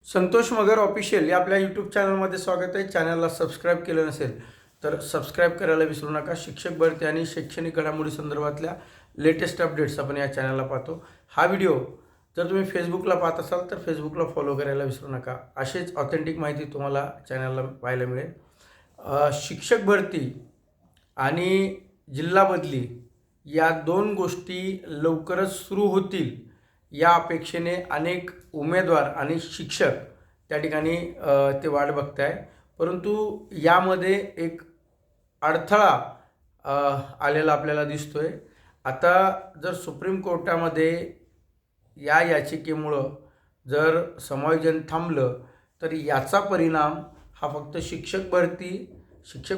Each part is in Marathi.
संतोष मगर ऑफिशियल या आपल्या यूट्यूब चॅनलमध्ये स्वागत आहे. चॅनलला सबस्क्राईब केलं नसेल तर सबस्क्राईब करायला विसरू नका. शिक्षक भरती आणि शैक्षणिक घडामोडी संदर्भातल्या लेटेस्ट अपडेट्स आपण या चॅनलला पाहतो. हा व्हिडिओ जर तुम्ही फेसबुकला पाहत असाल तर फेसबुकला फॉलो करायला विसरू नका. अशीच ऑथेंटिक माहिती तुम्हाला चॅनलला पाहायला मिळेल. शिक्षक भरती आणि जिल्हा बदली या दोन गोष्टी लवकरच सुरू होतील या अपेक्षेने अनेक उमेदवार आणि शिक्षक त्या ठिकाणी ते वाट बघत आहे. परंतु यामध्ये एक अडथळा आलेला आपल्याला दिसतोय. आता जर सुप्रीम कोर्टामध्ये या याचिकेमुळं जर समायोजन थांबलं तर याचा परिणाम हा फक्त शिक्षक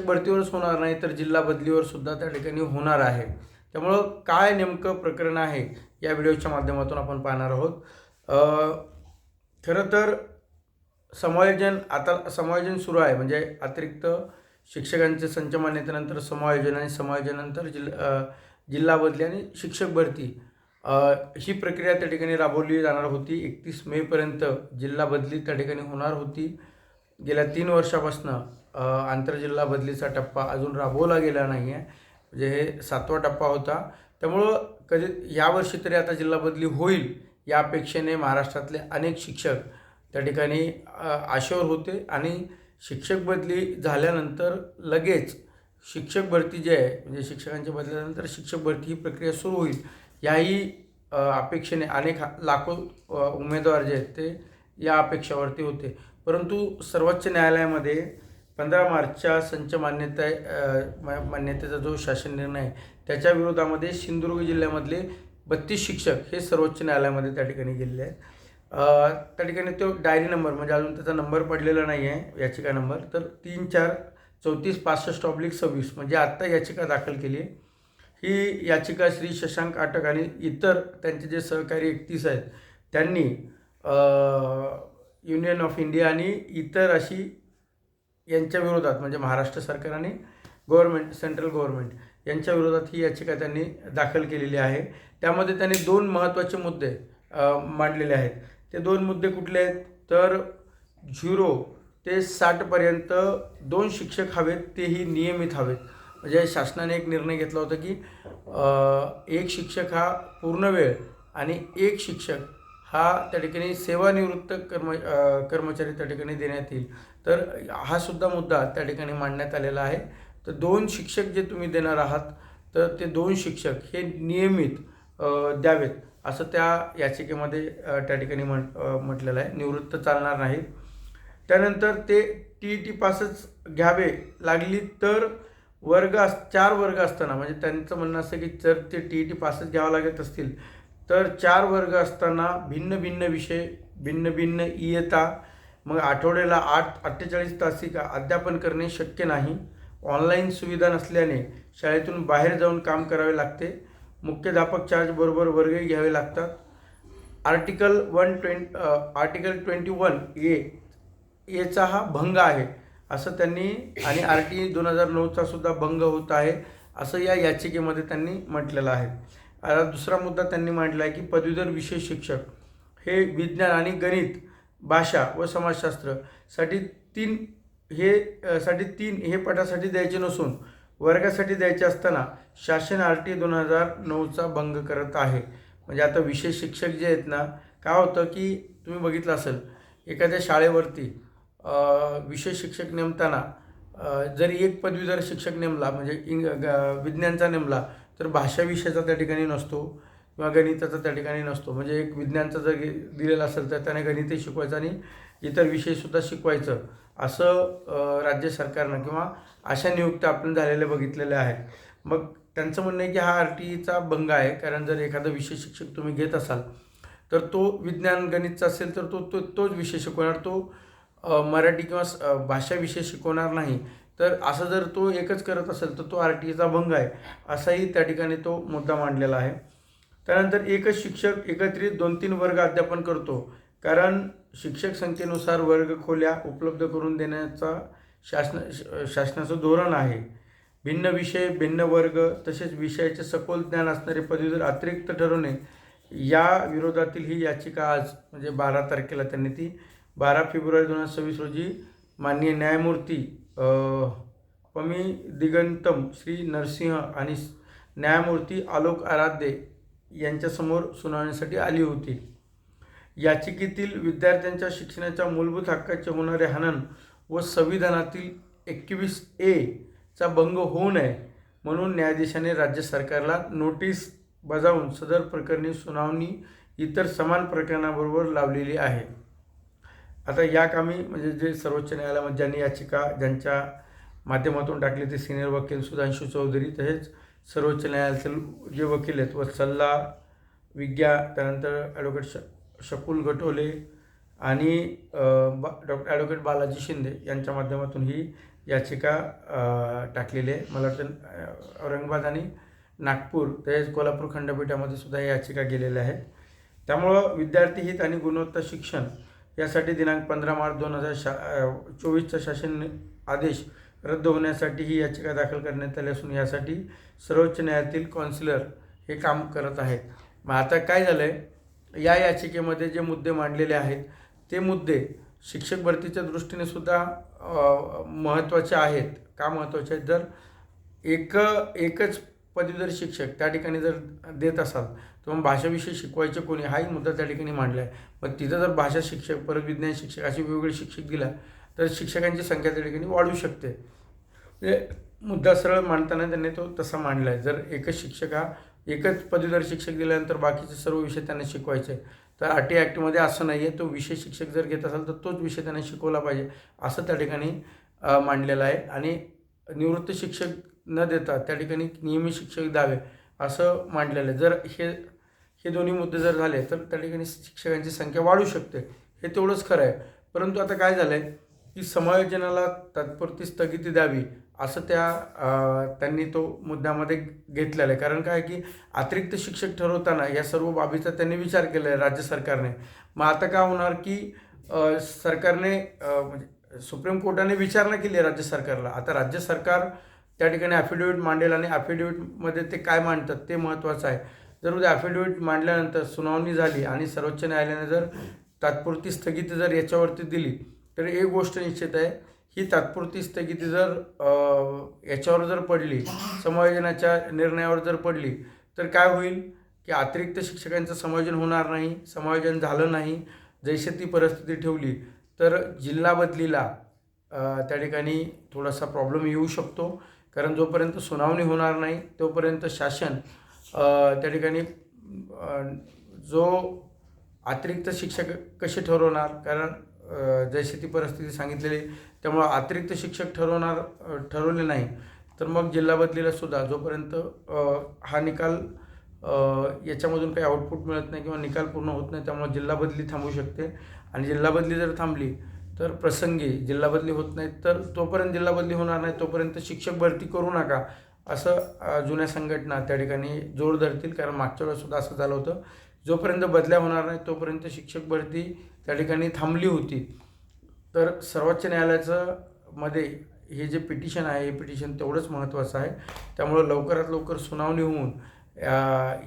भरतीवरच होणार नाही तर जिल्हा बदलीवर सुद्धा त्या ठिकाणी होणार आहे. त्यामुळं काय नेमकं प्रकरण आहे या व्हिडिओच्या माध्यमातून आपण पाहणार आहोत. खरं तर समायोजन सुरू आहे. म्हणजे अतिरिक्त शिक्षकांचे संच मान्यतेनंतर समायोजन आणि समायोजनानंतर जिल्हा बदली आणि शिक्षक भरती ही प्रक्रिया त्या ठिकाणी राबवली जाणार होती. 31 मेपर्यंत जिल्हा बदली त्या ठिकाणी होणार होती. गेल्या 3 वर्षापासून आंतरजिल्हा बदलीचा टप्पा अजून राबवला गेला नाही आहे. म्हणजे हे 7वा टप्पा होता. त्यामुळं कधी यावर्षी तरी आता जिल्हा बदली होईल या अपेक्षेने महाराष्ट्रातले अनेक शिक्षक त्या ठिकाणी आशेवर होते. आणि शिक्षक बदली झाल्यानंतर लगेच शिक्षक भरती जी आहे म्हणजे शिक्षकांच्या बदल्यानंतर शिक्षक भरती ही प्रक्रिया सुरू होईल याही अपेक्षेने अनेक लाखो उमेदवार जे आहेत ते या अपेक्षावरती होते. परंतु सर्वोच्च न्यायालयामध्ये 15 मार्चच्या संच मान्यतेचा जो शासन निर्णय आहे त्याच्या विरोधामध्ये सिंधुदुर्ग जिल्ह्यामधले 32 शिक्षक हे सर्वोच्च न्यायालयामध्ये त्या ठिकाणी गेलेले आहेत. त्या ठिकाणी तो डायरी नंबर म्हणजे अजून त्याचा नंबर पडलेला नाही आहे याचिका नंबर, तर 3-4-34-65/26 म्हणजे आत्ता याचिका दाखल केली आहे. ही याचिका श्री शशांक आटक आणि इतर त्यांचे जे सहकारी 31 आहेत त्यांनी युनियन ऑफ इंडिया आणि इतर अशी यांच्या विरोधात म्हणजे महाराष्ट्र सरकार आणि सेंट्रल गव्हर्नमेंट यांच्या विरोधात ही याचिका त्यांनी दाखल केलेली आहे. त्यामध्ये त्यांनी 2 महत्त्वाचे मुद्दे मांडलेले आहेत. ते 2 मुद्दे कुठले आहेत तर 0 ते 60पर्यंत 2 शिक्षक हवेत, तेही नियमित हवेत. म्हणजे शासनाने एक निर्णय घेतला होता की एक शिक्षक हा पूर्ण वेळ आणि एक शिक्षक हा त्या ठिकाणी सेवानिवृत्त कर्मचारी त्या ठिकाणी देण्यात येईल. तर हा सुद्धा मुद्दा त्या ठिकाणी मांडण्यात आलेला आहे. तर 2 शिक्षक जे तुम्ही देणार आहात तर ते 2 शिक्षक हे नियमित द्यावेत असं त्या याचिकेमध्ये त्या ठिकाणी म्हटलेलं आहे. निवृत्त चालणार नाहीत. त्यानंतर ते TET पासच घ्यावे लागली तर 4 वर्ग असताना म्हणजे त्यांचं म्हणणं असं की जर ते TET पासच घ्यावं लागत असतील तर 4 वर्ग असताना भिन्न भिन्न विषय, भिन्न भिन्न इयत्ता, मग आठवड्याला 48 तासिका अध्यापन करणे शक्य नाही. ऑनलाईन सुविधा नसल्याने शाळेतून बाहेर जाऊन काम करावे लागते. मुख्याध्यापक चार्ज बरोबर वर्गही घ्यावे लागतात. आर्टिकल 21A हा भंग आहे असं त्यांनी आणि RT 2009चा सुद्धा भंग होत आहे असं या याचिकेमध्ये त्यांनी म्हटलेलं आहे. आता दुसरा मुद्दा त्यांनी मांडला आहे की पदवीधर विषय शिक्षक हे विज्ञान आणि गणित, भाषा व समाजशास्त्र साठी 3 हे पटासाठी द्यायचे नसून वर्गासाठी द्यायचे असताना शासन RT 2009चा भंग करत आहे. म्हणजे आता विषय शिक्षक जे आहेत ना, काय होतं की तुम्ही बघितलं असेल एखाद्या शाळेवरती विषय शिक्षक नेमताना जरी एक पदवीधर शिक्षक नेमला म्हणजे विज्ञानचा नेमला तर भाषा विषयाचा त्या ठिकाणी नसतो किंवा गणिताचा त्या ठिकाणी नसतो. म्हणजे एक विज्ञानचा जर दिलेला असेल तर त्याने गणितही शिकवायचं आणि इतर विषयसुद्धा शिकवायचं असं राज्य सरकारनं किंवा अशा नियुक्त्या आपण झालेल्या बघितलेल्या आहेत. मग त्यांचं म्हणणं आहे की हा RTचा भंग आहे. कारण जर एखादा विषय शिक्षक तुम्ही घेत असाल तर तो विज्ञान गणितचा असेल तर तोच विषय शिकवणार, तो मराठी किंवा भाषा विषय शिकवणार नाही. तर असं जर तो एकच करत असेल तर तो RTचा भंग आहे असाही त्या ठिकाणी तो मुद्दा मांडलेला आहे. त्यानंतर एकच शिक्षक एकत्रित 2-3 वर्ग अध्यापन करतो. कारण शिक्षक संख्येनुसार वर्ग खोल्या उपलब्ध करून देण्याचा शासनाचं धोरण आहे. भिन्न विषय, भिन्न वर्ग तसेच विषयाचे सखोल ज्ञान असणारे पदवीधर अतिरिक्त ठरवणे या विरोधातील ही याचिका आज म्हणजे 12 तारखेला त्यांनी ती 12 फेब्रुवारी 2026 रोजी माननीय न्यायमूर्ती पमी दिगंतम श्री नरसिंह आणि न्यायमूर्ती आलोक आराध्य यांच्यासमोर सुनावणीसाठी आली होती. याचिकेतील विद्यार्थ्यांच्या शिक्षणाच्या मूलभूत हक्काचे होणारे हनन व संविधानातील 21A चा भंग होऊ नये म्हणून न्यायाधीशाने राज्य सरकारला नोटीस बजावून सदर प्रकरणी सुनावणी इतर समान प्रकरणाबरोबर लावलेली आहे. आता या कामी म्हणजे जे सर्वोच्च न्यायालयामध्ये ज्यांनी याचिका ज्यांच्या माध्यमातून टाकली ते सिनियर वकील सुधांशू चौधरी, तसेच सर्वोच्च न्यायालयातील जे वकील आहेत वत्सला विज्ञा, त्यानंतर ॲडव्होकेट शकुल गटोले आणि ॲडव्होकेट बालाजी शिंदे यांच्या माध्यमातून ही याचिका टाकलेली आहे. मला वाटतं औरंगाबाद आणि नागपूर तसेच कोल्हापूर खंडपीठामध्ये सुद्धा ही याचिका गेलेल्या आहेत. त्यामुळं विद्यार्थी हित आणि गुणवत्ता शिक्षण यासाठी दिनांक 15 मार्च 2024चा शासन आदेश रद्द होण्यासाठी ही याचिका दाखल करण्यात आली असून यासाठी सर्वोच्च न्यायालयातील कॉन्सिलर हे काम करत आहेत. मग आता काय झालं आहे, या याचिकेमध्ये जे मुद्दे मांडलेले आहेत ते मुद्दे शिक्षक भरतीच्या दृष्टीने सुद्धा महत्त्वाचे आहेत. का महत्त्वाचे आहेत? जर एकच पदवीधर शिक्षक त्या ठिकाणी जर देत असाल तर मग भाषाविषयी शिकवायचे कोणी, हाही मुद्दा त्या ठिकाणी मांडला आहे. मग तिथं जर भाषा शिक्षक, परत विज्ञान शिक्षक असे वेगवेगळे शिक्षक दिला तर शिक्षकांची संख्या त्या ठिकाणी वाढू शकते. म्हणजे मुद्दा सरळ मांडताना त्यांनी तो तसा मांडला आहे. जर एकच पदवीधर शिक्षक दिल्यानंतर बाकीचे सर्व विषय त्यांना शिकवायचे, तर RT ॲक्टमध्ये असं नाही आहे. तो विषय शिक्षक जर घेत असाल तर तोच विषय त्यांना शिकवला पाहिजे असं त्या ठिकाणी मांडलेलं आहे. आणि निवृत्त शिक्षक न देता त्या ठिकाणी नियमित शिक्षक द्यावे असं मांडलेलं आहे. जर हे दोन्ही मुद्दे जर झाले तर त्या ठिकाणी शिक्षकांची संख्या वाढू शकते, हे तेवढंच खरं आहे. परंतु आता काय झालं आहे की समायोजनाला तात्पुरती स्थगिती द्यावी असं त्यांनी तो मुद्द्यामध्ये घेतलेला आहे. कारण काय की अतिरिक्त शिक्षक ठरवताना या सर्व बाबीचा त्यांनी विचार केला आहे राज्य सरकारने. मग आता काय होणार की सरकारने म्हणजे सुप्रीम कोर्टाने विचारणा केली आहे राज्य सरकारला. आता राज्य सरकार त्या ठिकाणी ॲफिडेविट मांडेल आणि ॲफिडेविटमध्ये ते काय मांडतात ते महत्त्वाचं आहे. जर उद्या ॲफिडेविट मांडल्यानंतर सुनावणी झाली आणि सर्वोच्च न्यायालयाने जर तात्पुरती स्थगिती जर याच्यावरती दिली तर एक गोष्ट निश्चित आहे, ही तात्पुरती स्थगिती जर याच्यावर जर पडली, समायोजनाच्या निर्णयावर जर पडली तर काय होईल की अतिरिक्त शिक्षकांचं समायोजन होणार नाही. समायोजन झालं नाही, जैसे ती परिस्थिती ठेवली तर जिल्हा बदलीला त्या ठिकाणी थोडासा प्रॉब्लेम येऊ शकतो. कारण जोपर्यंत सुनावणी होणार नाही तोपर्यंत शासन त्या ठिकाणी जो अतिरिक्त शिक्षक कसे ठरवणार, कारण जैसे ती परिस्थिती सांगितलेली, त्यामुळं अतिरिक्त शिक्षक ठरवले नाही तर मग जिल्हा बदलीला सुद्धा जोपर्यंत हा निकाल याच्यामधून काही आउटपुट मिळत नाही किंवा निकाल पूर्ण होत नाही, त्यामुळे जिल्हा बदली थांबू शकते. आणि जिल्हा बदली जर थांबली तर प्रसंगी जिल्हा बदली होत नाही तर तोपर्यंत जिल्हा बदली होणार नाही तोपर्यंत शिक्षक भरती करू नका असं जुन्या संघटना त्या ठिकाणी जोर धरतील. कारण मागच्या वेळेस सुद्धा असं झालं होतं, जोपर्यंत बदल्या होणार नाही तोपर्यंत शिक्षक भरती त्या ठिकाणी थांबली होती. तर सर्वोच्च न्यायालयाचं मध्ये हे जे पिटिशन आहे हे पिटिशन तेवढंच महत्त्वाचं आहे. त्यामुळं लवकरात लवकर सुनावणी होऊन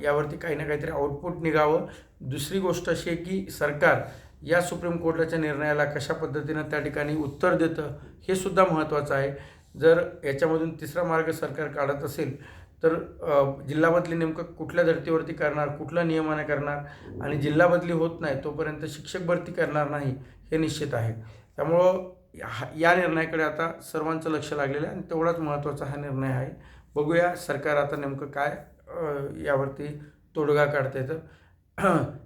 यावरती काही ना काहीतरी आउटपुट निघावं. दुसरी गोष्ट अशी आहे की सरकार या सुप्रीम कोर्टाच्या निर्णयाला कशा पद्धतीनं त्या ठिकाणी उत्तर देतं हे सुद्धा महत्त्वाचं आहे. जर याच्यामधून तिसरा मार्ग सरकार काढत असेल तर जिल्हा बदली नेमकं कुठल्या धर्तीवरती करणार, कुठल्या नियमाने करणार आणि जिल्हा बदली होत नाही तोपर्यंत शिक्षक भरती करणार नाही हे निश्चित आहे. त्यामुळं या निर्णयाकडे आता सर्वांचं लक्ष लागलेलं आहे आणि तेवढाच महत्त्वाचा हा निर्णय आहे. बघूया सरकार आता नेमकं काय यावरती तोडगा काढते. तर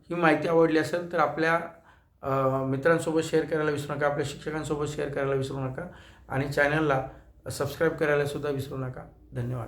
ही माहिती आवडली असेल तर आपल्या मित्रांसोबत शेअर करायला विसरू नका, आपल्या शिक्षकांसोबत शेअर करायला विसरू नका आणि चॅनलला सबस्क्राईब करायला सुद्धा विसरू नका. धन्यवाद.